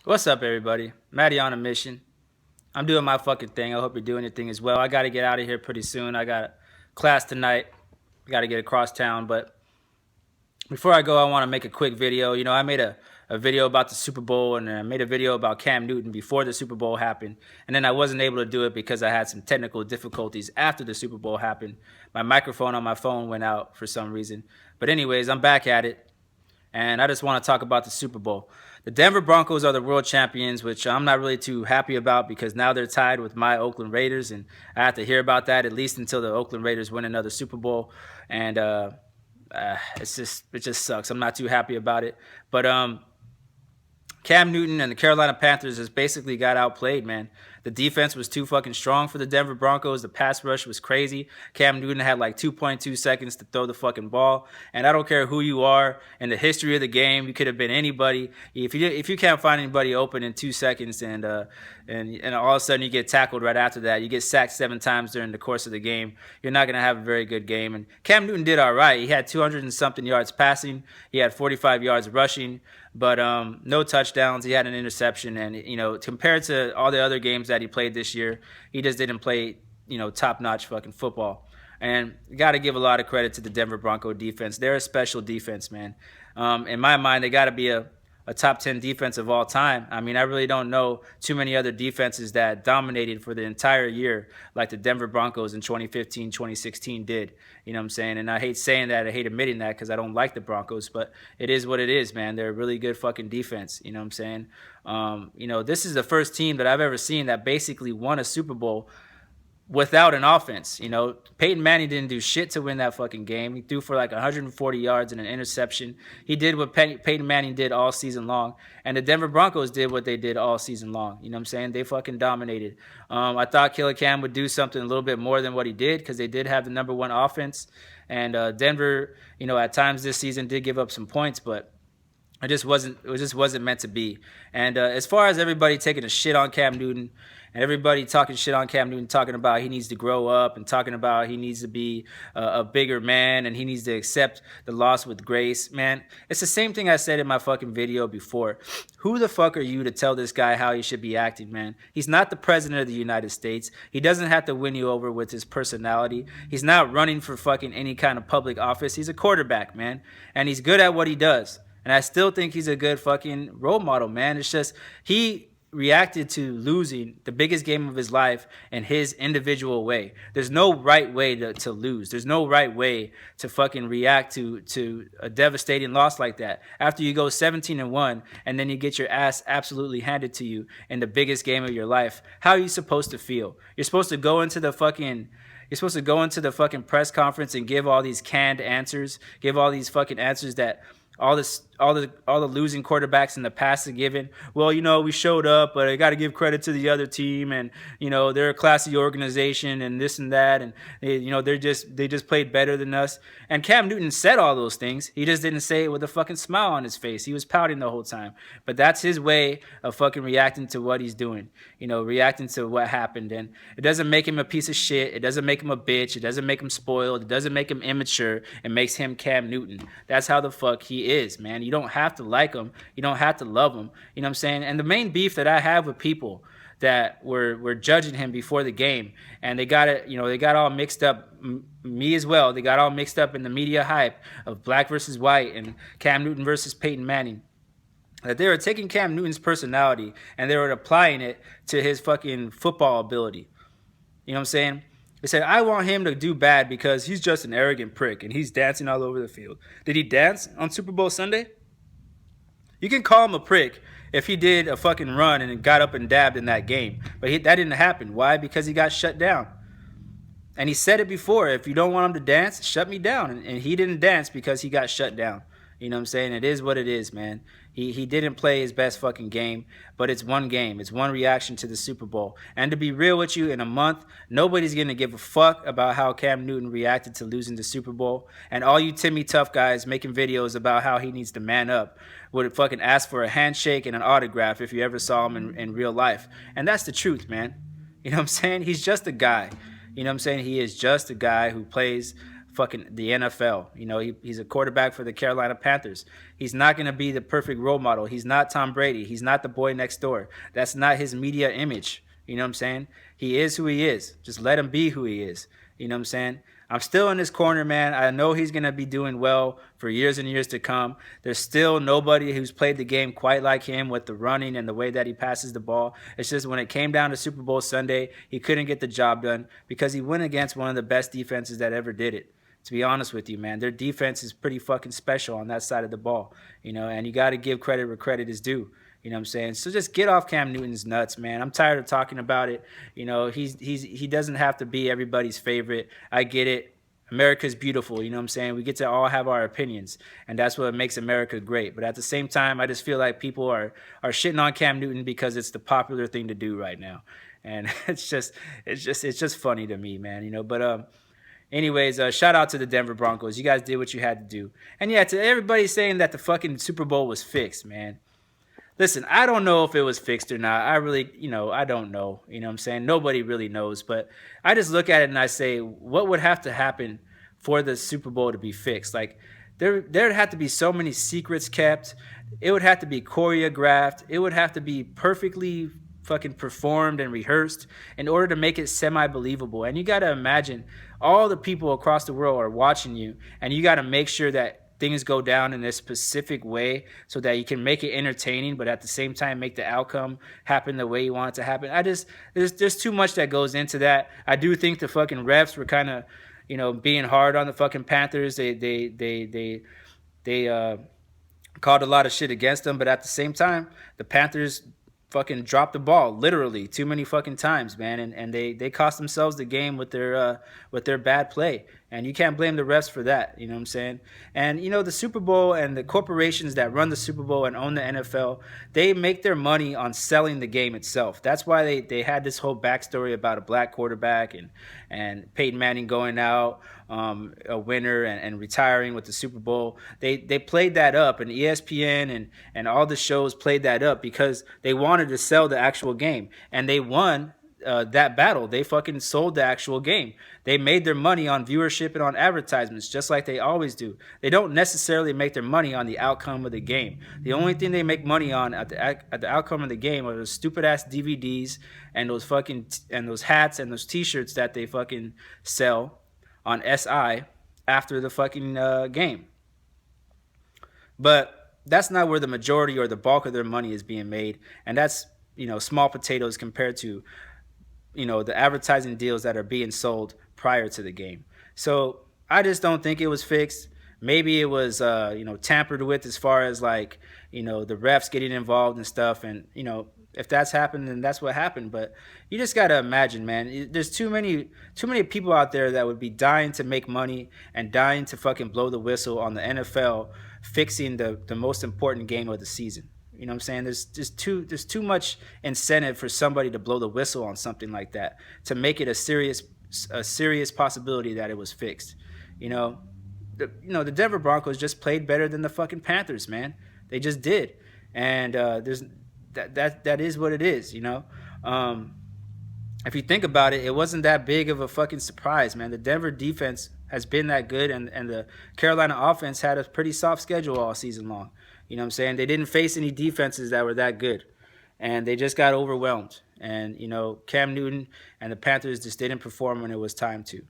What's up, everybody? Matty on a mission. I'm doing my fucking thing. I hope you're doing your thing as well. I got to get out of here pretty soon. I got class tonight. I got to get across town. But before I go, I want to make a quick video. I made a video about the Super Bowl, and I made a video about Cam Newton before the Super Bowl happened. And then I wasn't able to do it because I had some technical difficulties after the Super Bowl happened. My microphone on my phone went out for some reason. But anyways, I'm back at it. And I just want to talk about the Super Bowl. The Denver Broncos are the world champions, which I'm not really too happy about because now they're tied with my Oakland Raiders, and I have to hear about that at least until the Oakland Raiders win another Super Bowl. And it just sucks. I'm not too happy about it. But Cam Newton and the Carolina Panthers has basically got outplayed, man. The defense was too fucking strong for the Denver Broncos. The pass rush was crazy. Cam Newton had like 2.2 seconds to throw the fucking ball. And I don't care who you are in the history of the game. You could have been anybody. If you can't find anybody open in 2 seconds and all of a sudden you get tackled right after that, you get sacked 7 times during the course of the game, you're not going to have a very good game. And Cam Newton did all right. He had 200 and something yards passing. He had 45 yards rushing, but no touchdowns. He had an interception. And, compared to all the other games that he played this year, he just didn't play, top-notch fucking football. And you got to give a lot of credit to the Denver Bronco defense. They're a special defense, man. In my mind, they got to be a top 10 defense of all time. I mean, I really don't know too many other defenses that dominated for the entire year like the Denver Broncos in 2015, 2016 did. You know what I'm saying? And I hate saying that. I hate admitting that because I don't like the Broncos, but it is what it is, man. They're a really good fucking defense. You know what I'm saying? This is the first team that I've ever seen that basically won a Super Bowl without an offense. Peyton Manning didn't do shit to win that fucking game. He threw for like 140 yards and an interception. He did what Peyton Manning did all season long. And the Denver Broncos did what they did all season long. You know what I'm saying? They fucking dominated. I thought Killer Cam would do something a little bit more than what he did because they did have the number one offense. And Denver, at times this season did give up some points, but it just wasn't meant to be. And as far as everybody taking a shit on Cam Newton and everybody talking shit on Cam Newton, talking about he needs to grow up and talking about he needs to be a bigger man and he needs to accept the loss with grace, man, it's the same thing I said in my fucking video before. Who the fuck are you to tell this guy how he should be acting, man? He's not the president of the United States. He doesn't have to win you over with his personality. He's not running for fucking any kind of public office. He's a quarterback, man, and he's good at what he does. And I still think he's a good fucking role model, man. It's just he reacted to losing the biggest game of his life in his individual way. There's no right way to lose. There's no right way to fucking react to a devastating loss like that. After you go 17-1 and then you get your ass absolutely handed to you in the biggest game of your life, how are you supposed to feel? You're supposed to go into the fucking press conference and give all these canned answers, give all these fucking answers that all the losing quarterbacks in the past have given. Well, we showed up, but I got to give credit to the other team, and they're a classy organization, and this and that, and they just played better than us. And Cam Newton said all those things. He just didn't say it with a fucking smile on his face. He was pouting the whole time. But that's his way of fucking reacting to what he's doing. Reacting to what happened, and it doesn't make him a piece of shit. It doesn't make him a bitch. It doesn't make him spoiled. It doesn't make him immature. It makes him Cam Newton. That's how the fuck he is, man. You don't have to like him. You don't have to love him. You know what I'm saying? And the main beef that I have with people that were judging him before the game, and they got all mixed up, me as well. They got all mixed up in the media hype of black versus white and Cam Newton versus Peyton Manning. That they were taking Cam Newton's personality and they were applying it to his fucking football ability. You know what I'm saying? They said, I want him to do bad because he's just an arrogant prick and he's dancing all over the field. Did he dance on Super Bowl Sunday? You can call him a prick if he did a fucking run and got up and dabbed in that game. But that didn't happen. Why? Because he got shut down. And he said it before, if you don't want him to dance, shut me down. And he didn't dance because he got shut down. You know what I'm saying? It is what it is, man. He didn't play his best fucking game, but it's one game. It's one reaction to the Super Bowl. And to be real with you, in a month, nobody's going to give a fuck about how Cam Newton reacted to losing the Super Bowl. And all you Timmy Tough guys making videos about how he needs to man up would fucking ask for a handshake and an autograph if you ever saw him in real life. And that's the truth, man. You know what I'm saying? He's just a guy. You know what I'm saying? He is just a guy who plays fucking the NFL. You know, he's a quarterback for the Carolina Panthers. He's not going to be the perfect role model. He's not Tom Brady. He's not the boy next door. That's not his media image. You know what I'm saying? He is who he is. Just let him be who he is. You know what I'm saying? I'm still in his corner, man. I know he's going to be doing well for years and years to come. There's still nobody who's played the game quite like him with the running and the way that he passes the ball. It's just when it came down to Super Bowl Sunday, he couldn't get the job done because he went against one of the best defenses that ever did it. To be honest with you, man, their defense is pretty fucking special on that side of the ball, you know, and you got to give credit where credit is due. You know what I'm saying? So just get off Cam Newton's nuts, man. I'm tired of talking about it. You know, he doesn't have to be everybody's favorite. I get it. America's beautiful, you know what I'm saying? We get to all have our opinions, and that's what makes America great. But at the same time, I just feel like people are shitting on Cam Newton because it's the popular thing to do right now. And it's just funny to me, man, you know. But anyways, shout out to the Denver Broncos. You guys did what you had to do. And yeah, to everybody saying that the fucking Super Bowl was fixed, man. Listen, I don't know if it was fixed or not. I really, you know, I don't know. You know what I'm saying? Nobody really knows. But I just look at it and I say, what would have to happen for the Super Bowl to be fixed? Like, there'd have to be so many secrets kept. It would have to be choreographed. It would have to be perfectly fucking performed and rehearsed in order to make it semi-believable. And you got to imagine all the people across the world are watching you, and you got to make sure that things go down in a specific way so that you can make it entertaining, but at the same time make the outcome happen the way you want it to happen. There's too much that goes into that. I do think the fucking refs were kind of, you know, being hard on the fucking Panthers. They called a lot of shit against them, but at the same time, the Panthers fucking dropped the ball literally too many fucking times, man, and they cost themselves the game with their bad play. And you can't blame the refs for that, you know what I'm saying? And, you know, the Super Bowl and the corporations that run the Super Bowl and own the NFL, they make their money on selling the game itself. That's why they had this whole backstory about a black quarterback and Peyton Manning going out a winner and retiring with the Super Bowl. They played that up, and ESPN and all the shows played that up because they wanted to sell the actual game. And they won that battle. They fucking sold the actual game. They made their money on viewership and on advertisements, just like they always do. They don't necessarily make their money on the outcome of the game. The only thing they make money on at the outcome of the game are those stupid ass DVDs and those fucking and those hats and those T-shirts that they fucking sell on SI after the fucking game. But that's not where the majority or the bulk of their money is being made, and that's, you know, small potatoes compared to, you know, the advertising deals that are being sold prior to the game. So I just don't think it was fixed. Maybe it was, you know, tampered with as far as like, you know, the refs getting involved and stuff. And, you know, if that's happened, then that's what happened. But you just got to imagine, man, there's too many people out there that would be dying to make money and dying to fucking blow the whistle on the NFL fixing the most important game of the season. You know what I'm saying? There's too much incentive for somebody to blow the whistle on something like that to make it a serious possibility that it was fixed. You know, the Denver Broncos just played better than the fucking Panthers, man. They just did, and there's that is what it is. You know, if you think about it, it wasn't that big of a fucking surprise, man. The Denver defense has been that good, and the Carolina offense had a pretty soft schedule all season long. You know what I'm saying? They didn't face any defenses that were that good, and they just got overwhelmed. And, you know, Cam Newton and the Panthers just didn't perform when it was time to.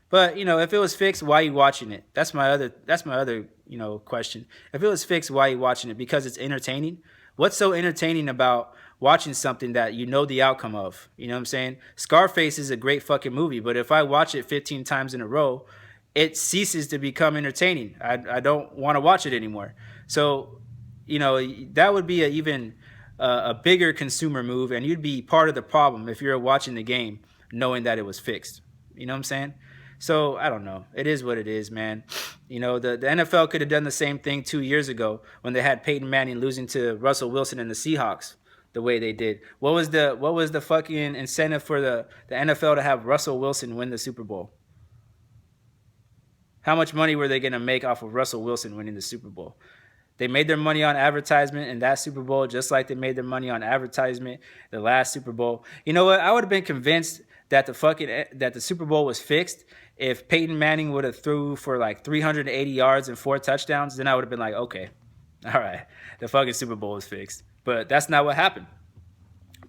But, you know, if it was fixed, why are you watching it? That's my other, you know, question. If it was fixed, why are you watching it? Because it's entertaining? What's so entertaining about watching something that you know the outcome of? You know what I'm saying? Scarface is a great fucking movie, but if I watch it 15 times in a row, it ceases to become entertaining. I don't want to watch it anymore. So, you know, that would be a bigger consumer move, and you'd be part of the problem if you're watching the game knowing that it was fixed. You know what I'm saying? So, I don't know. It is what it is, man. You know, the NFL could have done the same thing 2 years ago when they had Peyton Manning losing to Russell Wilson and the Seahawks the way they did. What was the fucking incentive for the NFL to have Russell Wilson win the Super Bowl? How much money were they going to make off of Russell Wilson winning the Super Bowl? They made their money on advertisement in that Super Bowl, just like they made their money on advertisement the last Super Bowl. You know what? I would have been convinced that the Super Bowl was fixed, if Peyton Manning would have threw for like 380 yards and 4 touchdowns, then I would have been like, okay, all right, the fucking Super Bowl is fixed. But that's not what happened.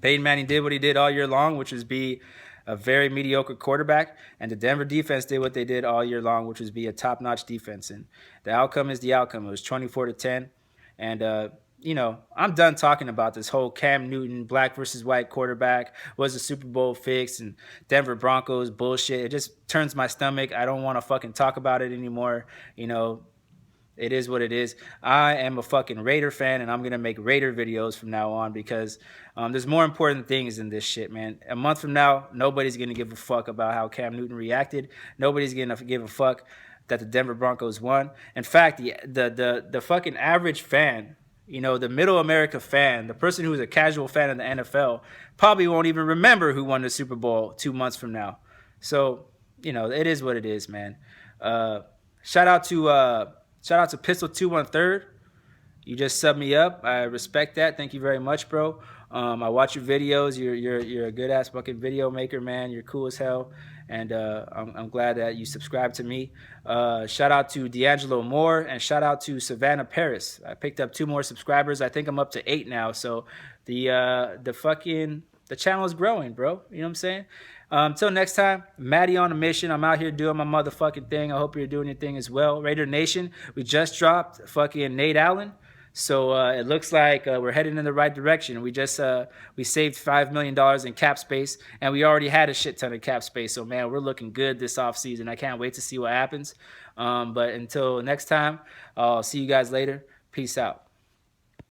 Peyton Manning did what he did all year long, which was be a very mediocre quarterback, and the Denver defense did what they did all year long, which was be a top-notch defense. And the outcome is the outcome. It was 24-10, and you know, I'm done talking about this whole Cam Newton black versus white quarterback was the Super Bowl fix and Denver Broncos bullshit. It just turns my stomach. I don't want to fucking talk about it anymore. You know, it is what it is. I am a fucking Raider fan, and I'm going to make Raider videos from now on because there's more important things than this shit, man. A month from now, nobody's going to give a fuck about how Cam Newton reacted. Nobody's going to give a fuck that the Denver Broncos won. In fact, the fucking average fan, you know, the middle America fan, the person who's a casual fan of the NFL, probably won't even remember who won the Super Bowl 2 months from now. So, you know, it is what it is, man. Shout out to Pistol 213. You just subbed me up. I respect that. Thank you very much, bro. I watch your videos. You're a good ass fucking video maker, man. You're cool as hell, and I'm glad that you subscribe to me. Shout out to D'Angelo Moore and shout out to Savannah Paris. I picked up 2 more subscribers. I think I'm up to 8 now. So the channel is growing, bro. You know what I'm saying? Until next time, Matty on a mission. I'm out here doing my motherfucking thing. I hope you're doing your thing as well. Raider Nation, we just dropped fucking Nate Allen. So it looks like we're heading in the right direction. We saved $5 million in cap space, and we already had a shit ton of cap space. So, man, we're looking good this offseason. I can't wait to see what happens. But until next time, I'll see you guys later. Peace out.